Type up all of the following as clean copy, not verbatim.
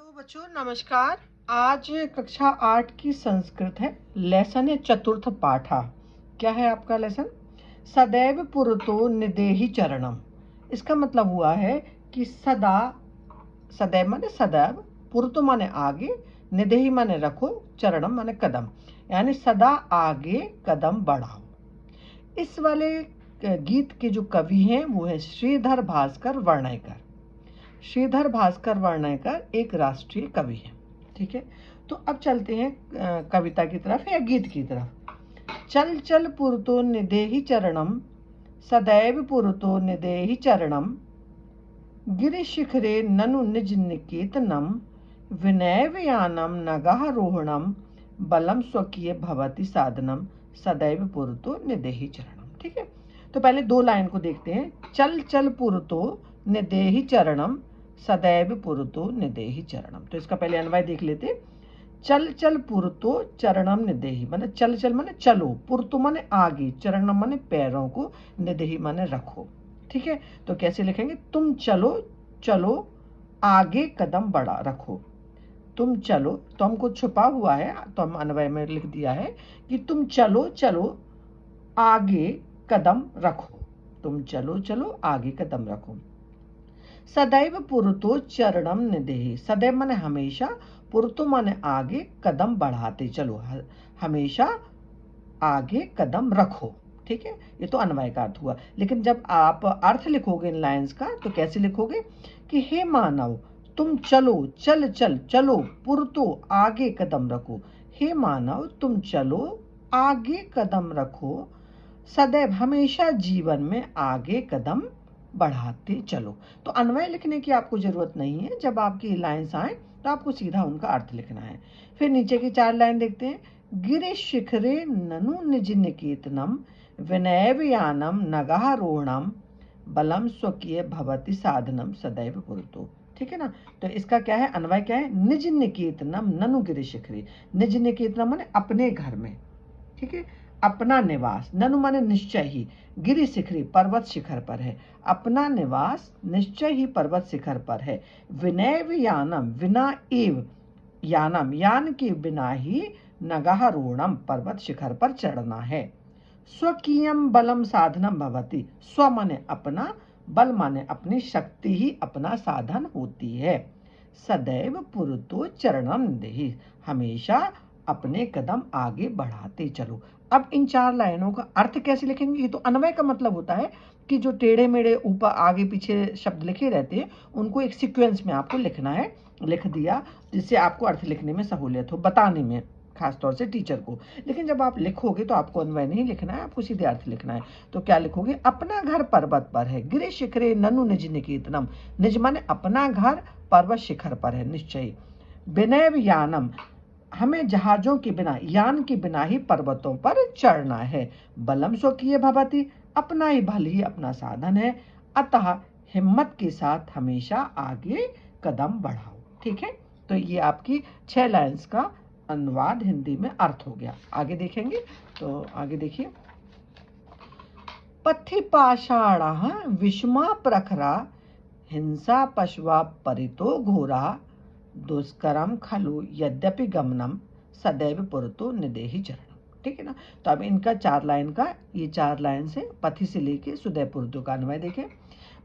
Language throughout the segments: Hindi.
हेलो बच्चों, नमस्कार। आज कक्षा 8 की संस्कृत है। लेसन है चतुर्थ पाठा। क्या है आपका लेसन? सदैव पुरतो निदेहि चरणम। इसका मतलब हुआ है कि सदा, सदैव माने सदैव, पुरतो माने आगे, निदेहि माने रखो, चरणम माने कदम, यानी सदा आगे कदम बढ़ाओ। इस वाले गीत के जो कवि हैं वो है श्रीधर भास्कर वर्णयकर। श्रीधर भास्कर वर्णयकर एक राष्ट्रीय कवि है। ठीक है, तो अब चलते हैं कविता की तरफ या गीत की तरफ। चल चल पुरतो निदेहि चरणम, सदैव पुरतो निदेहि चरणम, गिरिशिखरे ननु निज निकेतनम, विनयवयानम नगारोहणम, बलम स्वकीय भवति साधनम, सदैव पुरतो निदेहि चरणम। ठीक है, तो पहले दो लाइन को देखते हैं। चल चल पुरतो निदेहि चरणम, सदैव पुरतो निदेहि चरणम। तो इसका पहले अन्वय देख लेते। चल चल पुरतो चरणम निदेहि, माने चल चल माने चलो, पुरतो माने आगे, चरणम माने पैरों को, निदेहि माने रखो। ठीक है, तो कैसे लिखेंगे? तुम चलो चलो आगे कदम बढ़ा रखो। तुम चलो, तो हमको छुपा हुआ है तो हम अन्वय में लिख दिया है कि तुम चलो चलो आगे कदम रखो। तुम चलो चलो आगे कदम रखो। सदैव पुरतो चरणम निदेहि, सदैव माने हमेशा, पुरतो माने आगे, कदम बढ़ाते चलो, हमेशा आगे कदम रखो। ठीक है, ये तो अन्वय का अर्थ हुआ। लेकिन जब आप अर्थ लिखोगे इन लाइंस का तो कैसे लिखोगे कि हे मानव तुम चलो, चल चल चलो, पुरतो आगे कदम रखो। हे मानव तुम चलो आगे कदम रखो, सदैव हमेशा जीवन में आगे कदम बढ़ाते चलो। तो अन्वय लिखने की आपको जरूरत नहीं है। जब आपकी लाइंस आए तो आपको सीधा उनका अर्थ लिखना है। फिर नीचे की 4 लाइन देखते हैं। गिरि शिखरे ननु निज निकेतनम, विनयवयानम नगारोहणम, बलम स्वकीय भवति साधनम, सदैव पुरतो। ठीक है ना, तो इसका क्या है? अन्वय क्या है? निज निकेतनम ननु गिरि शिखरे। निज निकेतनम माने अपने घर में। ठीक है, अपना निवास, ननु माने निश्चय ही, गिरि शिखरी पर्वत शिखर पर है, अपना निवास निश्चय ही पर्वत शिखर पर है। विनय यानम, विना एव यानम, यान के बिना ही, नगारोहणम पर्वत शिखर पर चढ़ना है। स्वकीयम बलम साधनम भवति, स्व माने अपना, बल माने अपनी शक्ति ही अपना साधन होती है। सदैव पुरतो चरणम देहि, हमेशा अपने कदम आगे बढ़ाते चलो। अब इन 4 लाइनों का अर्थ कैसे लिखेंगे? ये तो अन्वय का मतलब होता है कि जो टेढ़े मेढ़े ऊपर आगे पीछे शब्द लिखे रहते हैं उनको एक सीक्वेंस में आपको लिखना है। लिख दिया जिससे आपको अर्थ लिखने में सहूलियत हो, बताने में, खासतौर से टीचर को। लेकिन जब आप लिखोगे तो आपको अन्वय नहीं लिखना है, आपको सीधे अर्थ लिखना है। तो क्या लिखोगे? अपना घर पर्वत पर है, गिरि शिखरे ननु निज निकेतनम, निज माने अपना घर, पर्वत शिखर पर है निश्चय। विनय यानम, हमें जहाजों के बिना, यान के बिना ही पर्वतों पर चढ़ना है। बलम स्वकीय भवति, अपना ही बल ही अपना साधन है। अतः हिम्मत के साथ हमेशा आगे कदम बढ़ाओ। ठीक है, तो ये आपकी 6 लाइंस का अनुवाद हिंदी में अर्थ हो गया। आगे देखेंगे, तो आगे देखिए। पथि पाषाणः विषमा प्रखरा, हिंसा पशवा परितो घोरा, दुष्करम खलु यद्यपि गमनम, सदैव पुरतो निदेहि चरणम। ठीक है ना, तो अब इनका 4 लाइन का, ये 4 लाइन से पथि से लेके सुदयपुर का अन्वय देखें।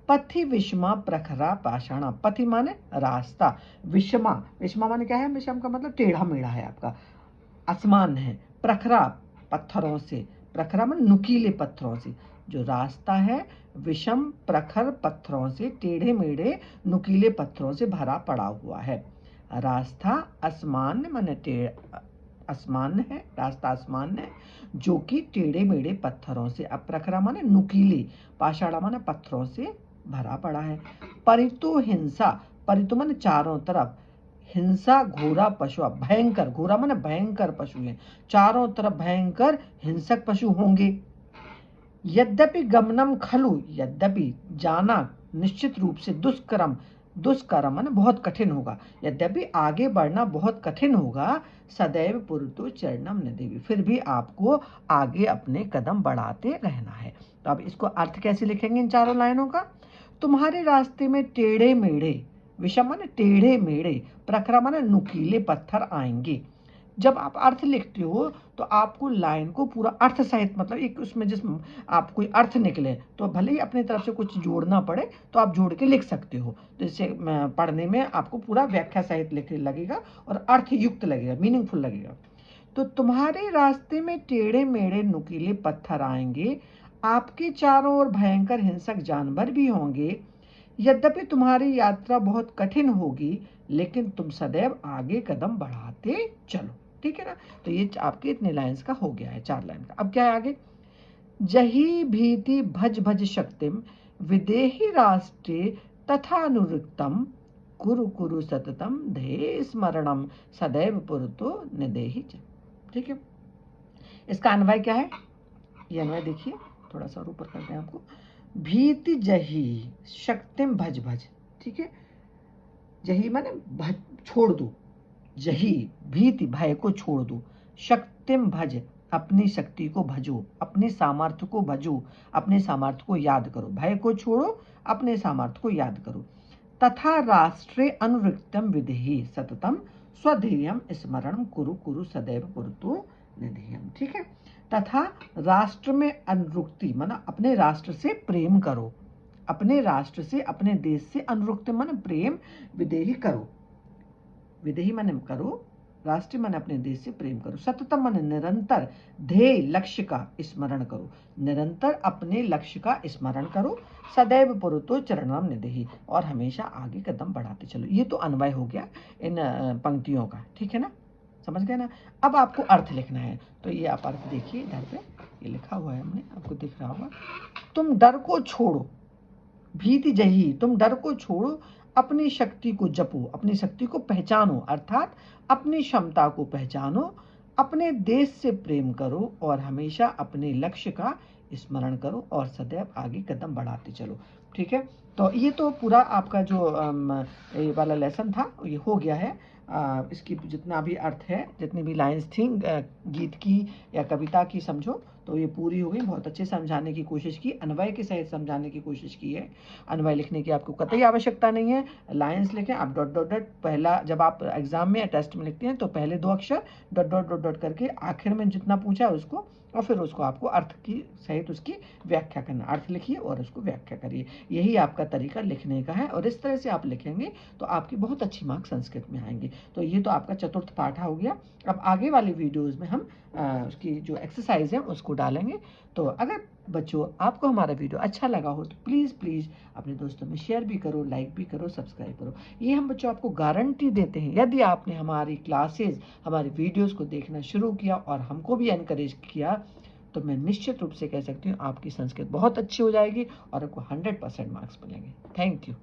पथि विषमा प्रखरा पाषाणा, पथि माने रास्ता, विषमा, विषमा माने क्या है? विषम का मतलब टेढ़ा मेढ़ा है, आपका आसमान है। प्रखरा पत्थरों से, प्रखरा माने नुकीले पत्थरों से, जो रास्ता है विषम प्रखर पत्थरों से, टेढ़े मेढ़े नुकीले पत्थरों से भरा पड़ा हुआ है। रास्ता आसमान माने आसमान है, रास्ता आसमान है जो कि टेढ़े मेढ़े पत्थरों से, अप्रखरा माने नुकीले, पाषाणा माने पत्थरों से भरा पड़ा है। परितो हिंसा, परितो माने चारों तरफ, हिंसा घोरा पशु, भयंकर, घोरा माने भयंकर पशु है, चारों तरफ भयंकर हिंसक पशु होंगे। यद्यपि गमनम खलु, यद्यपि जाना निश्चित रूप से, दुष्करम, दुष्करम माने बहुत कठिन होगा, यद्यपि आगे बढ़ना बहुत कठिन होगा। सदैव पुरतो चरणम निदेहि, फिर भी आपको आगे अपने कदम बढ़ाते रहना है। तो अब इसको अर्थ कैसे लिखेंगे इन 4 लाइनों का? तुम्हारे रास्ते में टेढ़े मेढ़े, विषम माने टेढ़े मेढ़े, प्रखरा माने नुकीले पत्थर आएंगे। जब आप अर्थ लिखते हो तो आपको लाइन को पूरा अर्थ सहित, मतलब एक उसमें जिसमें आप कोई अर्थ निकले तो भले ही अपनी तरफ से कुछ जोड़ना पड़े तो आप जोड़ के लिख सकते हो। तो इससे पढ़ने में आपको पूरा व्याख्या सहित लिख लगेगा और अर्थयुक्त लगेगा, मीनिंगफुल लगेगा। तो तुम्हारे रास्ते में टेढ़े मेढ़े नुकीले पत्थर आएंगे, आपके चारों ओर भयंकर हिंसक जानवर भी होंगे। यद्यपि तुम्हारी यात्रा बहुत कठिन होगी, लेकिन तुम सदैव आगे कदम बढ़ाते चलो। ठीक है ना। तो ये आपके इतने लाइंस का हो गया है, 4 लाइन का। अब क्या है आगे? जही भीति भज भज शक्तिम विदेही राष्ट्रे तथानुरिक्तम कुरु कुरु सततम धे स्मरणम सदैव पुरतो निदेहि। ठीक है, इसका अन्वय क्या है? ये अन्वय देखिए, थोड़ा सा ऊपर करते हैं आपको। भीति जही शक्तिम भज भज। ठीक है, जही माने भज, छोड़ दो। जही भीति भय को छोड़ दो, शक्तिम भज अपनी शक्ति को भजो, अपने सामर्थ्य को भजो, अपने सामर्थ्य को याद करो। भय को छोड़ो, अपने सामर्थ्य को याद करो। तथा राष्ट्रे अनुरिक्तम विदेहि सततम स्वधेयम स्मरणम कुरु कुरु सदैव पुरतो निधेयम। ठीक है, तथा राष्ट्र में अनुरुक्ति माना अपने राष्ट्र से प्रेम करो, अपने राष्ट्र से, अपने देश से, अनुरुक्ति माने प्रेम, विदेही करो, विदेही माने करो, राष्ट्र माने अपने देश से प्रेम करो, सततम माने निरंतर, ध्येय लक्ष्य का स्मरण करो, निरंतर अपने लक्ष्य का स्मरण करो, सदैव पुरतो चरणम निदेहि, और हमेशा आगे कदम बढ़ाते चलो। ये तो अन्वय हो गया इन पंक्तियों का। ठीक है ना, समझ गए ना। अब आपको अर्थ लिखना है, तो ये आप अर्थ देखिए, इधर पे ये लिखा हुआ है हमने, आपको दिख रहा होगा। तुम डर को छोड़ो, भीति जही, तुम डर को छोड़ो, अपनी शक्ति को जपो, अपनी शक्ति को पहचानो, अर्थात अपनी क्षमता को पहचानो, अपने देश से प्रेम करो और हमेशा अपने लक्ष्य का स्मरण करो और सदैव आगे कदम बढ़ाते चलो। ठीक है, तो ये तो पूरा आपका जो ये वाला लेसन था ये हो गया है। इसकी जितना भी अर्थ है, जितनी भी लाइंस थी गीत की या कविता की, समझो तो ये पूरी हो गई। बहुत अच्छे समझाने की कोशिश की, अन्वय के सहित समझाने की कोशिश की है। अन्वय लिखने की आपको कतई आवश्यकता नहीं है, लाइंस लिखें आप डॉट डॉट डॉट। पहला जब आप एग्जाम में या टेस्ट में लिखते हैं तो पहले 2 अक्षर डॉट डॉट डॉट डॉट करके आखिर में जितना पूछा है उसको, और फिर उसको आपको अर्थ की सहित उसकी व्याख्या करना। अर्थ लिखिए और उसको व्याख्या करिए, यही आपका तरीका लिखने का है। और इस तरह से आप लिखेंगे तो आपकी बहुत अच्छी मार्क्स संस्कृत में आएंगे। तो ये तो आपका चतुर्थ पाठ हो गया। अब आगे वाली वीडियोज़ में हम उसकी जो एक्सरसाइज है उसको डालेंगे। तो अगर बच्चों आपको हमारा वीडियो अच्छा लगा हो तो प्लीज़ अपने दोस्तों में शेयर भी करो, लाइक भी करो, सब्सक्राइब करो। ये हम बच्चों आपको गारंटी देते हैं, यदि आपने हमारी क्लासेस, हमारे वीडियोस को देखना शुरू किया और हमको भी एनकरेज किया, तो मैं निश्चित रूप से कह सकती हूँ आपकी संस्कृत बहुत अच्छी हो जाएगी और आपको 100% मार्क्स मिलेंगे। Thank you.